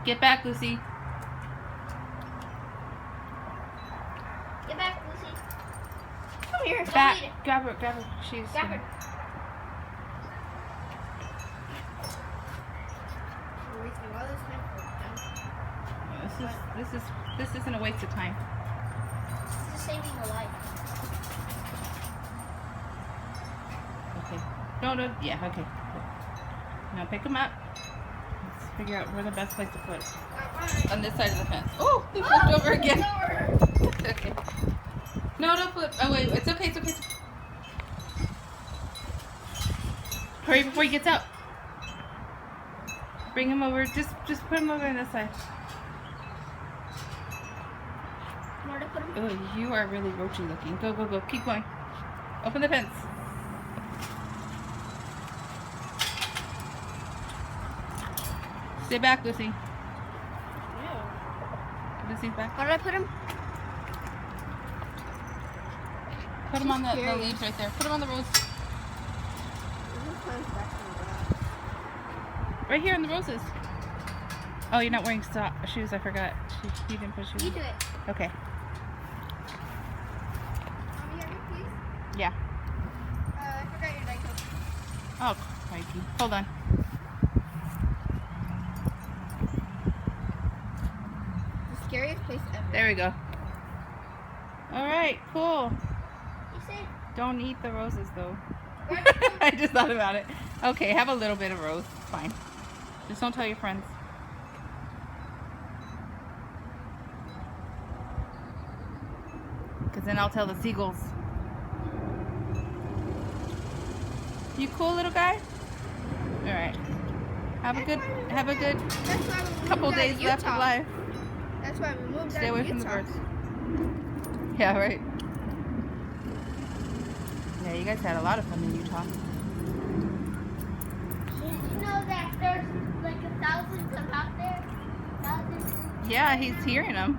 Get back, Lucy. Get back, Lucy. Come here. Back. Grab her. Grab her. She's. Grab her. We're wasting all this time for This isn't a waste of time. This is saving a life. Okay. No. Yeah. Okay. Now pick them up. Let's figure out where the best place to put it. On this side of the fence. Oh, they flipped over again. Okay. No, don't flip. Oh wait, it's okay. It's okay. Hurry before he gets out. Bring him over. Just put him over on this side. Where to put him? Oh, you are really roachy looking. Go. Keep going. Open the fence. Stay back, Lucy. Lucy's back. Where did I put him? Put him on the leaves right there. Put him on the rose. Right here on the roses. Oh, you're not wearing shoes. I forgot. You didn't put shoes. You do it. Okay. Please? Yeah. I forgot your diaper. Oh, crikey. Hold on. The scariest place ever. There we go. All right, cool. You said. Don't eat the roses, though. I just thought about it. Okay, have a little bit of rose. Fine. Just don't tell your friends. Because then I'll tell the seagulls. You cool, little guy? All right. Have a good couple days left of life. That's why we moved. Stay away from the birds. Yeah, right. Yeah, you guys had a lot of fun in Utah. Did you know that there's like 1,000 come out there? 1,000. Yeah, he's hearing them.